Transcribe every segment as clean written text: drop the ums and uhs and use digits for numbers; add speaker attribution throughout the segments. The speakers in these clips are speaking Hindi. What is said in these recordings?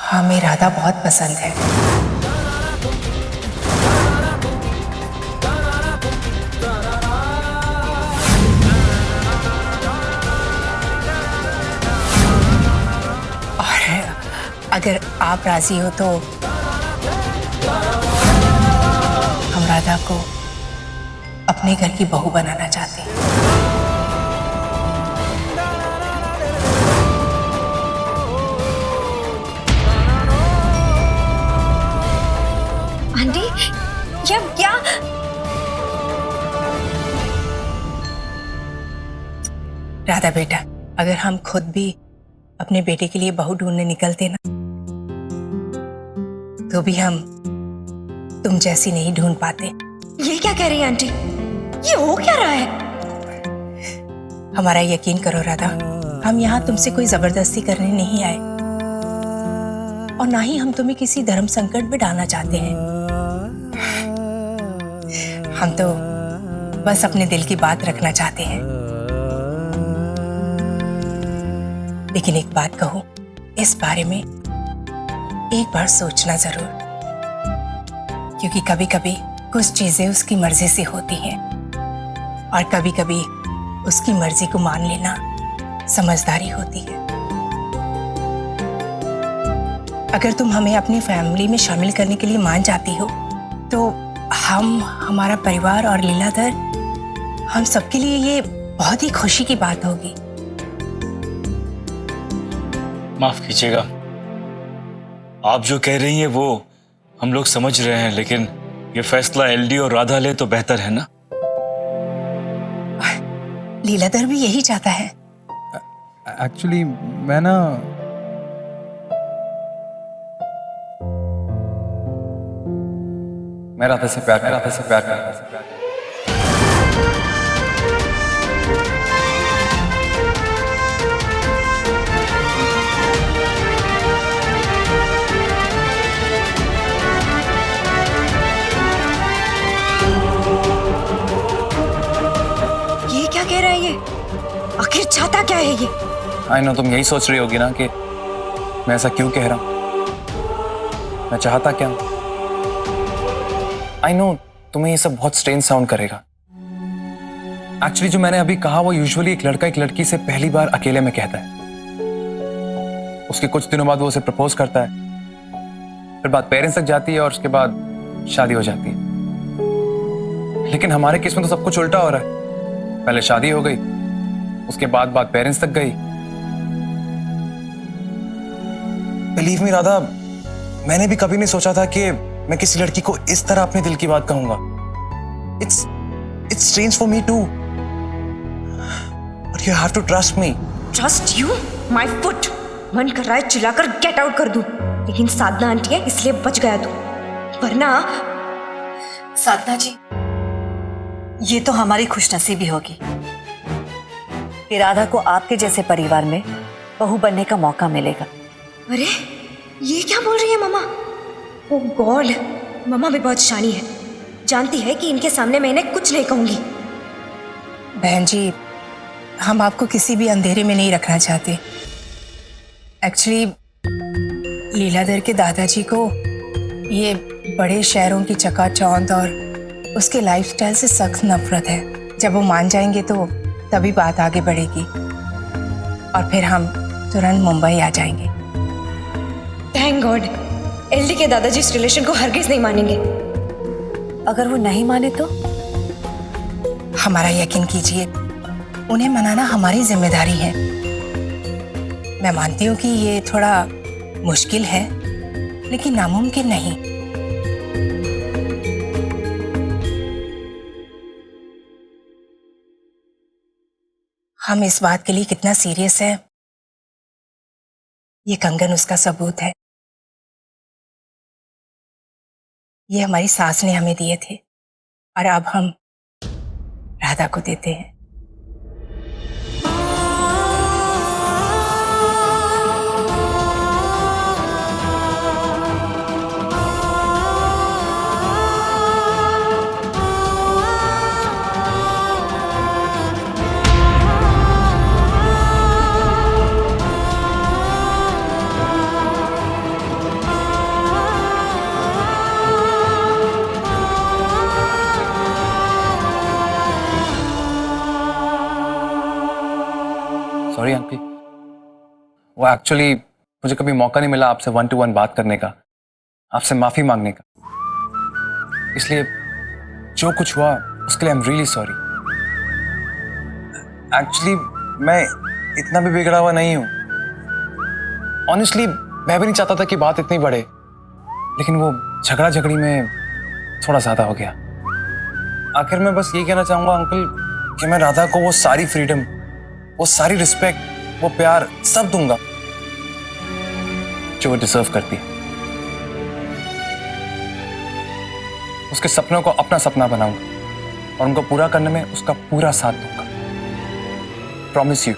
Speaker 1: हमें राधा बहुत पसंद है। और अगर आप राजी हो तो हम राधा को अपने घर की बहू बनाना चाहते हैं।
Speaker 2: आंटी, ये क्या?
Speaker 1: राधा बेटा, अगर हम खुद भी अपने बेटे के लिए बहू ढूंढने निकलते ना, तो भी हम तुम जैसी नहीं ढूंढ पाते।
Speaker 2: ये क्या कह रही है आंटी? ये हो क्या रहा है?
Speaker 1: हमारा यकीन करो राधा, हम यहाँ तुमसे कोई जबरदस्ती करने नहीं आए और ना ही हम तुम्हें किसी धर्म संकट में डालना चाहते हैं। हम तो बस अपने दिल की बात रखना चाहते हैं। लेकिन एक बात कहूं, इस बारे में एक बार सोचना जरूर, क्योंकि कभी कभी कुछ चीजें उसकी मर्जी से होती हैं और कभी कभी उसकी मर्जी को मान लेना समझदारी होती है। अगर तुम हमें अपनी फैमिली में शामिल करने के लिए मान जाती हो तो हम, हमारा परिवार और लीलाधर, हम सबके लिए ये बहुत ही खुशी की बात होगी।
Speaker 3: माफ कीजिएगा, आप जो कह रही हैं वो हम लोग समझ रहे हैं, लेकिन ये फैसला एलडी और राधा ले तो बेहतर है ना।
Speaker 1: लीलाधर भी यही चाहता है।
Speaker 4: एक्चुअली मैं राधा से प्यार करता हूं।
Speaker 2: ये क्या कह रहा है ये? आखिर चाहता क्या है ये?
Speaker 4: आई नो तुम यही सोच रही होगी ना कि मैं ऐसा क्यों कह रहा हूं, मैं चाहता क्या हूं। आई नो तुम्हें ये सब बहुत स्ट्रेंज साउंड करेगा। एक्चुअली जो मैंने अभी कहा वो यूजुअली एक लड़का एक लड़की से पहली बार अकेले में कहता है, उसके कुछ दिनों बाद वो उसे प्रपोज करता है, फिर बात पेरेंट्स तक जाती है और उसके बाद शादी हो जाती है। लेकिन हमारे केस में तो सब कुछ उल्टा हो रहा है। पहले शादी हो गई, उसके बाद बात पेरेंट्स तक गई। बिलीव मी राधा, मैंने भी कभी नहीं सोचा था कि मैं किसी लड़की को इस तरह अपने दिल की बात कहूंगा। It's strange for me too, but you have to trust me.
Speaker 2: Trust you? My foot! मन कर रहा है चिल्लाकर गेट आउट कर दूं, लेकिन साधना आंटी है इसलिए बच गया तू, वरना।
Speaker 5: साधना जी, ये तो हमारी खुशनसीबी होगी कि राधा को आपके जैसे परिवार में बहू बनने का मौका मिलेगा।
Speaker 2: अरे ये क्या बोल रही है मामा? ओह गॉड, मामा भी बहुत शानी है, जानती है कि इनके सामने मैं इन्हें कुछ नहीं कहूंगी।
Speaker 1: बहन जी, हम आपको किसी भी अंधेरे में नहीं रखना चाहते। एक्चुअली लीलाधर के दादाजी को ये बड़े शहरों की चकाचौंध और उसके लाइफस्टाइल से सख्त नफरत है। जब वो मान जाएंगे तो तभी बात आगे बढ़ेगी और फिर हम तुरंत मुंबई आ जाएंगे।
Speaker 2: थैंक गॉड, एलडी के दादाजी इस रिलेशन को हरगिज नहीं मानेंगे।
Speaker 5: अगर वो नहीं माने तो?
Speaker 1: हमारा यकीन कीजिए, उन्हें मनाना हमारी जिम्मेदारी है। मैं मानती हूँ कि ये थोड़ा मुश्किल है, लेकिन नामुमकिन नहीं। हम इस बात के लिए कितना सीरियस है, ये कंगन उसका सबूत है। ये हमारी सास ने हमें दिए थे और अब हम राधा को देते हैं।
Speaker 4: वो एक्चुअली मुझे कभी मौका नहीं मिला आपसे 1-to-1 बात करने का, आपसे माफी मांगने का, इसलिए जो कुछ हुआ उसके लिए I am really sorry. Actually मैं इतना भी बिगड़ा हुआ नहीं हूं। ऑनेस्टली मैं भी नहीं चाहता था कि बात इतनी बढ़े, लेकिन वो झगड़ा झगड़ी में थोड़ा ज्यादा हो गया। आखिर मैं बस ये कहना चाहूंगा अंकल कि मैं राधा को वो सारी फ्रीडम, वो सारी रिस्पेक्ट, वो प्यार सब दूंगा जो वो डिजर्व करती है। उसके सपनों को अपना सपना बनाऊंगा और उनको पूरा करने में उसका पूरा साथ दूंगा। प्रॉमिस यू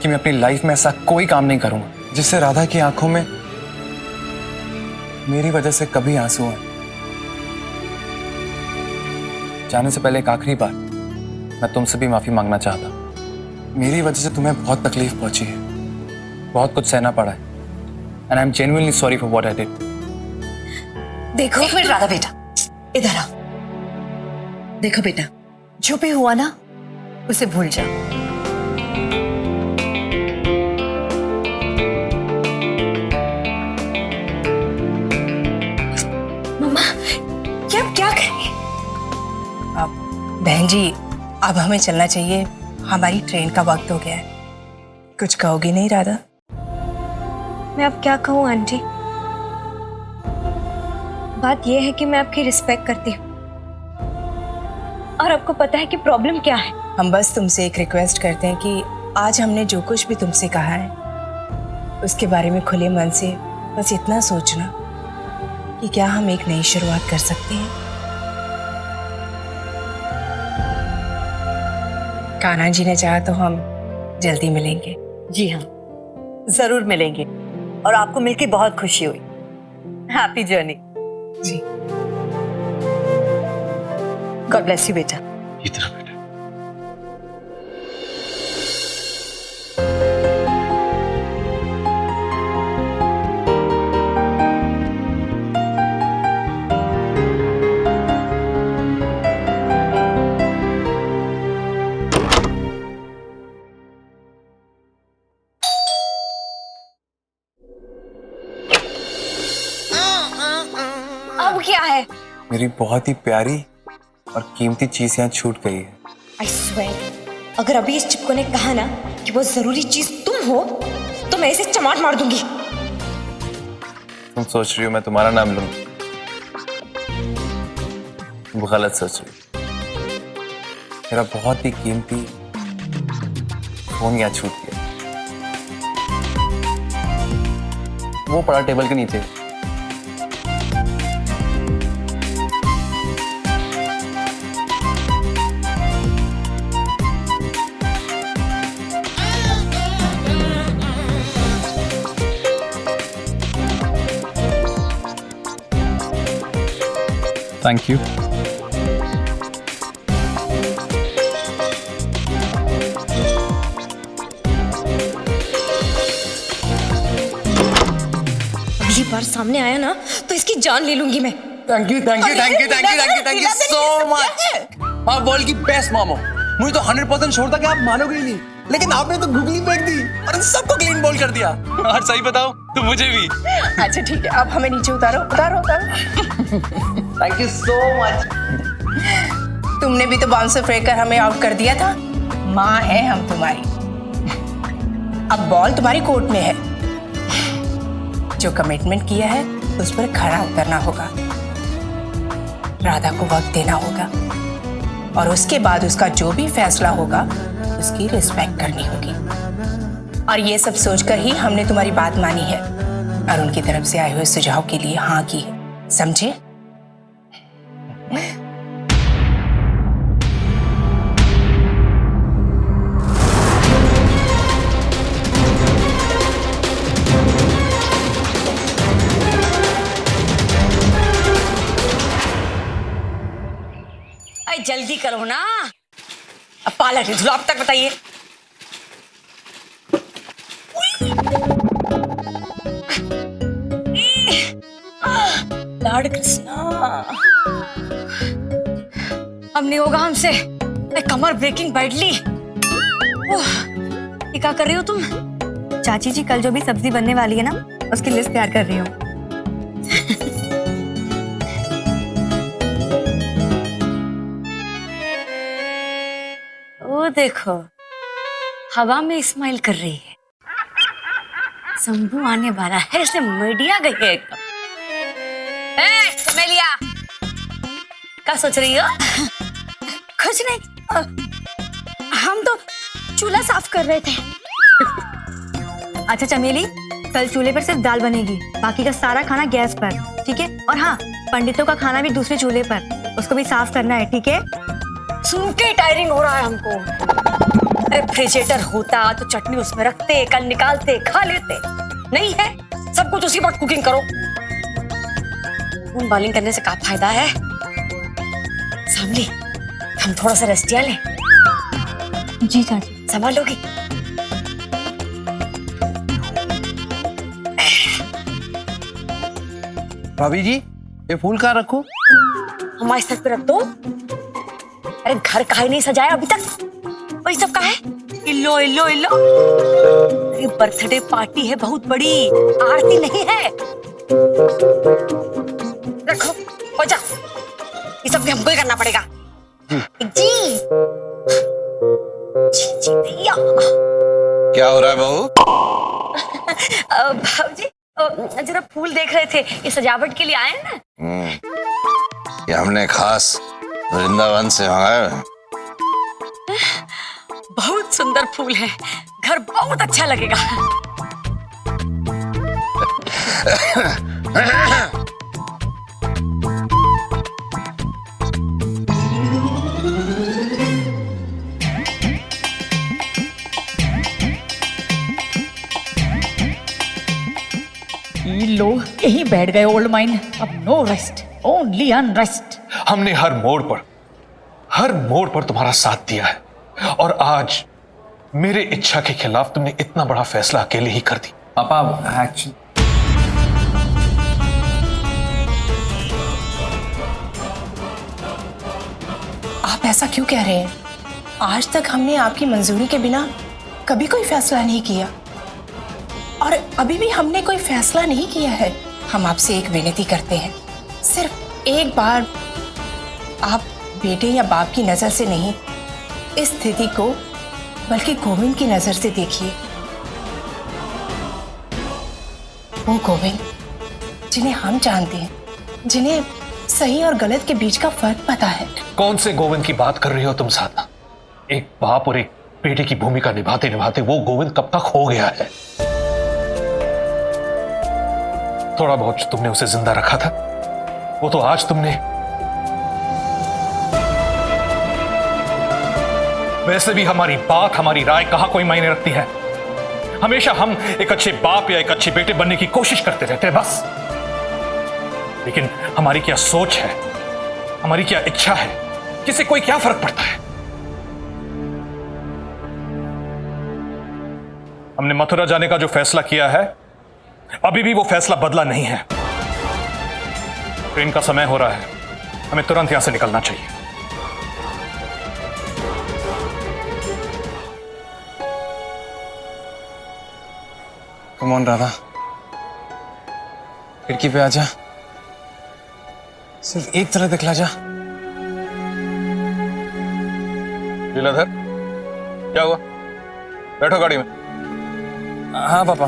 Speaker 4: कि मैं अपनी लाइफ में ऐसा कोई काम नहीं करूंगा जिससे राधा की आंखों में मेरी वजह से कभी आंसू आए। जाने से पहले एक आखिरी बार मैं तुमसे भी माफी मांगना चाहता हूं। मेरी वजह से तुम्हें बहुत तकलीफ पहुंची है, बहुत कुछ सहना पड़ा है, and I am genuinely sorry for what I did.
Speaker 5: देखो एक मिनट राधा बेटा, इधर आओ। देखो बेटा, जो भी हुआ ना उसे भूल जा।
Speaker 2: मम्मा ये अब क्या करें?
Speaker 1: बहन जी, अब हमें चलना चाहिए, हमारी ट्रेन का वक्त हो गया है। कुछ कहोगी नहीं राधा?
Speaker 2: मैं अब क्या कहूँ आंटी? बात यह है कि मैं आपकी रिस्पेक्ट करती हूँ और आपको पता है कि प्रॉब्लम क्या है।
Speaker 1: हम बस तुमसे एक रिक्वेस्ट करते हैं कि आज हमने जो कुछ भी तुमसे कहा है उसके बारे में खुले मन से बस इतना सोचना कि क्या हम एक नई शुरुआत कर सकते हैं। कान्हा जी ने चाहा तो हम जल्दी मिलेंगे।
Speaker 5: जी हाँ, जरूर मिलेंगे और आपको मिलकर बहुत खुशी हुई। Happy journey.
Speaker 1: जी,
Speaker 5: गॉड ब्लेस यू बेटा।
Speaker 3: इतना बेटा।
Speaker 2: अब क्या है?
Speaker 4: मेरी बहुत ही प्यारी और कीमती चीज यहाँ छूट गई है।
Speaker 2: आई स्वेयर, अगर अभी इस चिपको ने कहा ना कि वो जरूरी चीज तुम हो तो मैं इसे चमाट मार दूंगी।
Speaker 4: तुम सोच रही हो मैं तुम्हारा नाम लूं? वो गलत सोच रही हो। मेरा बहुत ही कीमती फोन यहाँ छूट गया। वो पड़ा टेबल के नीचे।
Speaker 3: Thank you.
Speaker 2: अगली बार सामने आया ना तो इसकी जान ले लूंगी मैं।
Speaker 4: Thank you thank you thank you thank you thank you thank you so much. आप वर्ल्ड की बेस्ट मामो। मुझे तो 100% श्योर था कि आप मानोगे ही नहीं, लेकिन आपने तो गूगली फेंक दी और इन सबको क्लीन बोल कर दिया।
Speaker 3: और सही बताओ तो मुझे भी।
Speaker 1: अच्छा ठीक है, अब हमें नीचे उतारो उतारो उतारो।
Speaker 4: Thank you so much.
Speaker 1: तुमने भी तो बाउंसर फेंक कर हमें आउट कर दिया था। माँ है हम तुम्हारी। अब बॉल तुम्हारी कोर्ट में है। जो कमिटमेंट किया है उस पर खरा उतरना होगा। राधा को वक्त देना होगा और उसके बाद उसका जो भी फैसला होगा उसकी रिस्पेक्ट करनी होगी। और ये सब सोचकर ही हमने तुम्हारी बात मानी है और उनकी तरफ से आए हुए सुझाव के लिए हाँ की है, समझे?
Speaker 5: अरे जल्दी करो ना, अब पार्लर धुलो। अब तक बताइए। लॉर्ड कृष्णा,
Speaker 2: अब नहीं होगा हमसे। मैं कमर ब्रेकिंग बैठली। ओह, ये क्या कर रही हो तुम? चाची जी कल जो भी सब्जी बनने वाली है ना, उसकी लिस्ट तैयार कर रही हूँ।
Speaker 5: वो देखो, हवा में स्माइल कर रही है। शंभू आने वाला है, इसलिए मीडिया गई है एकदम। चमेलिया, क्या सोच रही हो?
Speaker 2: कुछ नहीं, हम तो चूल्हा साफ कर रहे थे। अच्छा चमेली, कल चूल्हे पर सिर्फ दाल बनेगी, बाकी का सारा खाना गैस पर, ठीक है? और हाँ, पंडितों का खाना भी दूसरे चूल्हे पर, उसको भी साफ करना है, ठीक है?
Speaker 5: सुन के टायरिंग हो रहा है हमको। रेफ्रिजरेटर होता तो चटनी उसमें रखते, कल निकालते, खा लेते। नहीं है, सब कुछ उसी वक्त कुकिंग करो। बॉलिंग करने से क्या फायदा है? सामने हम थोड़ा सा रेस्ट किया लें।
Speaker 2: जी चाची।
Speaker 5: संभालोगी?
Speaker 6: भाभी जी, ये फूल कहाँ रखूं?
Speaker 5: हमारे सर पे रख दो। अरे घर काहे नहीं सजाया अभी तक? वही सब कहा है, इल्लो इल्लो इल्लो। अरे बर्थडे पार्टी है बहुत बड़ी, आरती नहीं है। रखो, हो जा। ये सब भी हमको ही करना पड़ेगा। जी जी जी भैया।
Speaker 6: क्या हो रहा है बहू?
Speaker 5: भाऊजी, जरा फूल देख रहे थे, ये सजावट के लिए आए हैं ना।
Speaker 6: ये हमने खास वृंदावन से मंगाया है।
Speaker 5: बहुत सुंदर फूल है, घर बहुत अच्छा लगेगा।
Speaker 7: लो, यहीं बैठ गए ओल्ड माइन। अब नो रेस्ट, ओनली अनरेस्ट।
Speaker 4: हमने हर मोड़ पर तुम्हारा साथ दिया है, और आज मेरे इच्छा के खिलाफ तुमने इतना बड़ा फैसला अकेले ही कर दी। पापा एक्चुअली
Speaker 1: आप ऐसा क्यों कह रहे हैं? आज तक हमने आपकी मंजूरी के बिना कभी कोई फैसला नहीं किया, और अभी भी हमने कोई फैसला नहीं किया है। हम आपसे एक विनती करते हैं, सिर्फ एक बार आप बेटे या बाप की नजर से नहीं, इस स्थिति को बल्कि गोविंद की नजर से देखिए। वो गोविंद जिन्हें हम जानते हैं, जिन्हें सही और गलत के बीच का फर्क पता है।
Speaker 4: कौन से गोविंद की बात कर रही हो तुम साधना? एक बाप और एक बेटे की भूमिका निभाते निभाते वो गोविंद कब तक हो गया है? थोड़ा बहुत जो तुमने उसे जिंदा रखा था, वो तो आज तुमने। वैसे भी हमारी बात, हमारी राय कहां कोई मायने रखती है? हमेशा हम एक अच्छे बाप या एक अच्छे बेटे बनने की कोशिश करते रहते हैं बस। लेकिन हमारी क्या सोच है, हमारी क्या इच्छा है, किसे कोई क्या फर्क पड़ता है? हमने मथुरा जाने का जो फैसला किया है, अभी भी वो फैसला बदला नहीं है। ट्रेन का समय हो रहा है, हमें तुरंत यहां से निकलना चाहिए। कम ऑन राधा, खिड़की पे आजा, सिर्फ एक तरह दिखला जा। लीलाधर, क्या हुआ? बैठो गाड़ी में। हाँ पापा।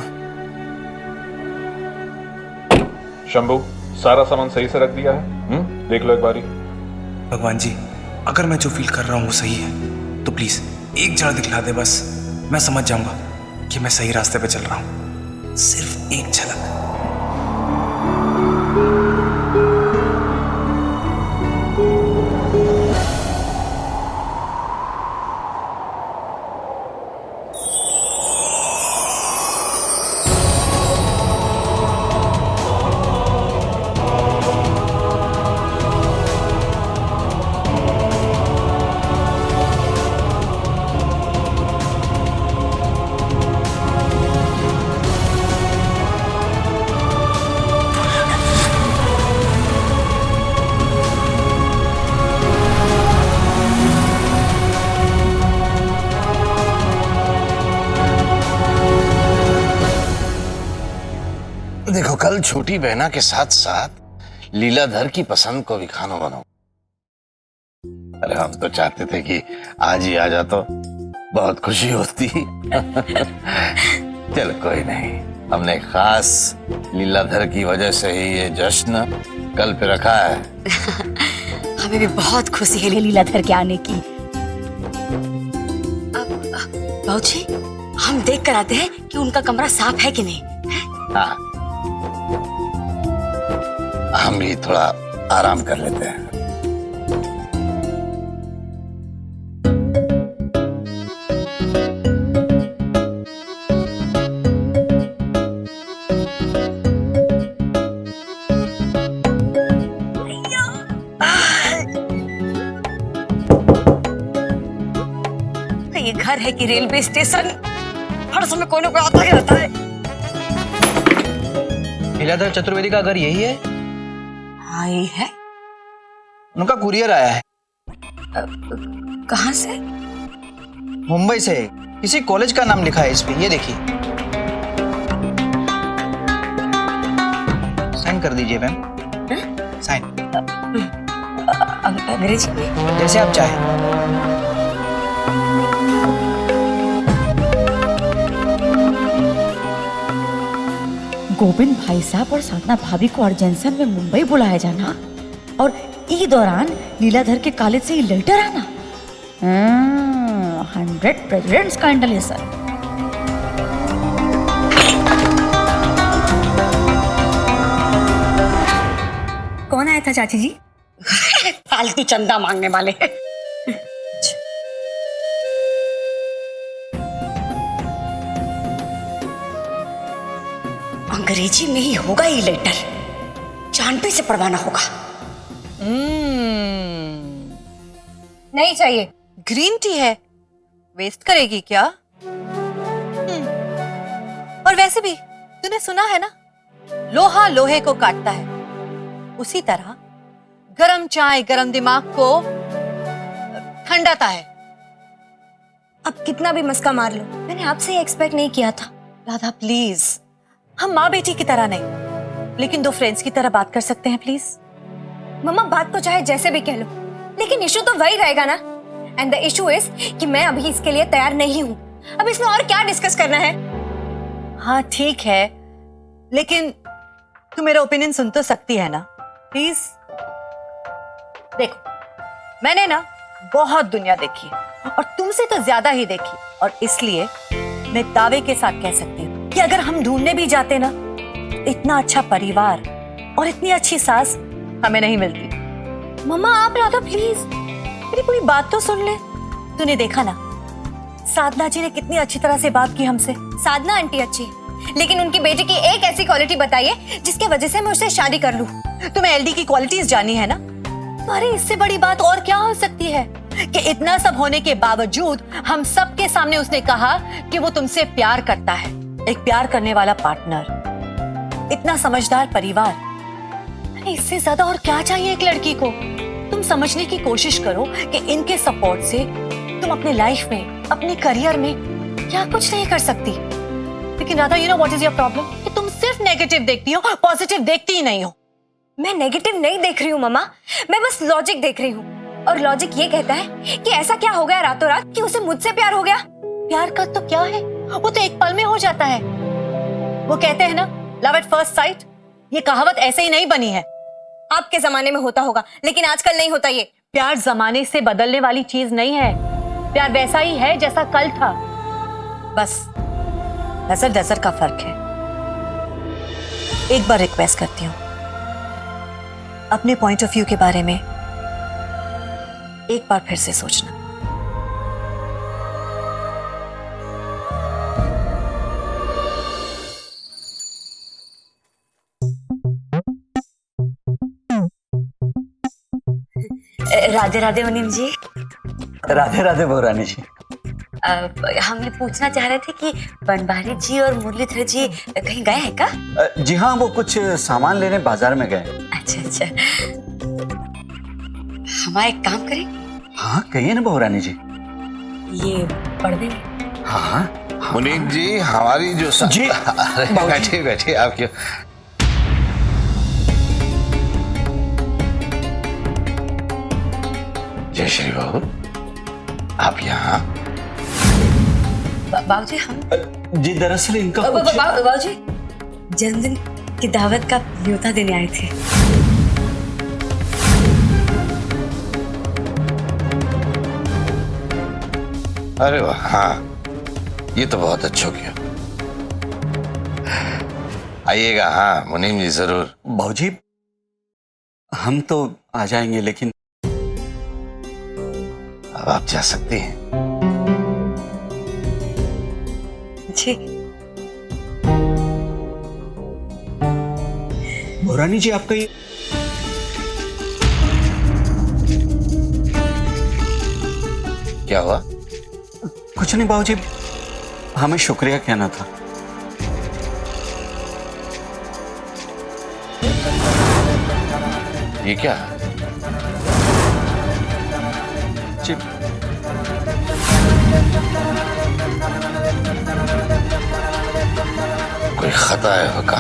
Speaker 8: शंभू, सारा सामान सही से रख दिया है? देख लो एक बारी।
Speaker 9: भगवान जी, अगर मैं जो फील कर रहा हूँ वो सही है तो प्लीज एक झलक दिखला दे, बस मैं समझ जाऊंगा कि मैं सही रास्ते पे चल रहा हूँ। सिर्फ एक झलक।
Speaker 6: कल छोटी बहना के साथ साथ लीलाधर की पसंद को भी खाना बनाओ। अरे हम तो चाहते थे कि आज ही आ जा तो बहुत खुशी होती। चल कोई नहीं, हमने खास लीलाधर की वजह से ही ये जश्न कल पे रखा है।
Speaker 5: हमें भी बहुत खुशी है
Speaker 7: लीलाधर के आने की।
Speaker 5: बाबूजी, हम देख कर आते हैं कि उनका कमरा साफ है कि नहीं।
Speaker 6: हाँ, हम भी थोड़ा आराम कर लेते हैं।
Speaker 5: ये घर है कि रेलवे स्टेशन? हर समय कोई ना कोई आता ही रहता है।
Speaker 10: लीलाधर चतुर्वेदी का घर यही है?
Speaker 5: हाँ यही है।
Speaker 10: उनका कुरियर आया है।
Speaker 5: कहाँ से?
Speaker 10: मुंबई से। किसी कॉलेज का नाम लिखा है इस पे, ये देखिए। साइन कर दीजिए मैम। साइन।
Speaker 5: अंग्रेजी में?
Speaker 10: जैसे आप चाहें।
Speaker 7: गोविंद भाई साहब और साधना भाभी को अर्जेंसन में मुंबई बुलाया जाना और ई दौरान लीलाधर के कॉलेज से ही लेटर आना। 100 प्रेसिडेंट्स का इंडलेसन।
Speaker 2: कौन आया था चाची जी?
Speaker 5: फालतू चंदा मांगने वाले। अंग्रेजी में ही होगा ये लेटर, जान पे से पढ़वाना होगा।
Speaker 2: नहीं चाहिए।
Speaker 11: ग्रीन टी है, वेस्ट करेगी क्या? और वैसे भी तूने सुना है ना, लोहा लोहे को काटता है। उसी तरह गरम चाय गरम दिमाग को ठंडाता है।
Speaker 2: अब कितना भी मस्का मार लो, मैंने आपसे एक्सपेक्ट नहीं किया था।
Speaker 11: राधा प्लीज, हम माँ बेटी की तरह नहीं, लेकिन दो फ्रेंड्स की तरह बात कर सकते हैं प्लीज।
Speaker 2: मम्मा बात को चाहे जैसे भी कह लो, लेकिन इशू तो वही रहेगा ना। एंड द इशू इज कि मैं अभी इसके लिए तैयार नहीं हूँ। अब इसमें और क्या डिस्कस करना है?
Speaker 11: हाँ ठीक है, लेकिन तू मेरा ओपिनियन सुन तो सकती है ना प्लीज। देखो, मैंने ना बहुत दुनिया देखी है और तुमसे तो ज्यादा ही देखी, और इसलिए मैं दावे के साथ कह सकती हूँ कि अगर हम ढूंढने भी जाते ना, इतना अच्छा परिवार और इतनी अच्छी सास हमें नहीं मिलती।
Speaker 2: मम्मा आप राधा प्लीज,
Speaker 11: मेरी पूरी बात तो सुन ले। तूने देखा ना, साधना जी ने कितनी अच्छी तरह से बात की हमसे।
Speaker 2: साधना आंटी अच्छी है, लेकिन उनकी बेटी की एक ऐसी क्वालिटी बताइए जिसके वजह से मैं उससे शादी कर लूं।
Speaker 11: तुम्हें एलडी की क्वालिटीज जानी है ना? तो अरे इससे बड़ी बात और क्या हो सकती है कि इतना सब होने के बावजूद हम सबके सामने उसने कहा कि वो तुमसे प्यार करता है। एक प्यार करने वाला पार्टनर, इतना समझदार परिवार, अरे इससे ज्यादा और क्या चाहिए एक लड़की को? तुम समझने की कोशिश करो कि इनके सपोर्ट से तुम अपने लाइफ में, अपने करियर में क्या कुछ नहीं कर सकती। लेकिन Radha, you know what is your problem, कि तुम सिर्फ नेगेटिव देखती हो, पॉजिटिव देखती ही नहीं हो।
Speaker 2: मैं नेगेटिव नहीं देख रही हूँ मम्मा, मैं बस लॉजिक देख रही हूँ। और लॉजिक ये कहता है कि ऐसा क्या हो गया रातों रात कि उसे मुझसे प्यार हो गया।
Speaker 11: प्यार का तो क्या है, वो तो एक पल में हो जाता है। वो कहते हैं ना, लव एट फर्स्ट साइट, ये कहावत ऐसे ही नहीं बनी है।
Speaker 2: आपके जमाने में होता होगा, लेकिन आजकल नहीं होता ये।
Speaker 11: प्यार जमाने से बदलने वाली चीज नहीं है। प्यार वैसा ही है जैसा कल था, बस नजर नजर का फर्क है। एक बार रिक्वेस्ट करती हूँ, अपने पॉइंट ऑफ व्यू के बारे में एक बार फिर से सोचना।
Speaker 5: राधे राधे मुनीम जी।
Speaker 10: राधे राधे बहुरानी जी।
Speaker 5: हम ये पूछना चाह रहे थे कि बनवारी जी और मुरलीधर जी कहीं गए हैं क्या?
Speaker 10: जी हाँ, वो कुछ सामान लेने बाजार में गए।
Speaker 5: अच्छा अच्छा, हमारा एक काम करें?
Speaker 10: हाँ कहिए ना बहुरानी जी।
Speaker 5: ये पढ़ देंगे?
Speaker 6: हाँ मुनीम जी, हमारी जो
Speaker 10: जी
Speaker 6: बैठिए बैठिए, आप क्यों। जयश्री बहू, आप यहाँ?
Speaker 5: बाबूजी हम
Speaker 3: जी दरअसल इनका
Speaker 5: बाबूजी जन्मदिन की दावत का न्योता देने आए थे।
Speaker 6: अरे वाह, हाँ, ये तो बहुत अच्छा किया। आइएगा। हाँ मुनीम जी, जरूर।
Speaker 12: बाबूजी हम तो आ जाएंगे, लेकिन
Speaker 6: अब आप जा सकती हैं।
Speaker 5: जी
Speaker 12: भोरानी जी, आपका ये
Speaker 6: क्या हुआ?
Speaker 12: कुछ नहीं बाबूजी, हमें शुक्रिया कहना था।
Speaker 6: ये क्या?
Speaker 12: जी
Speaker 6: कोई खता है होगा?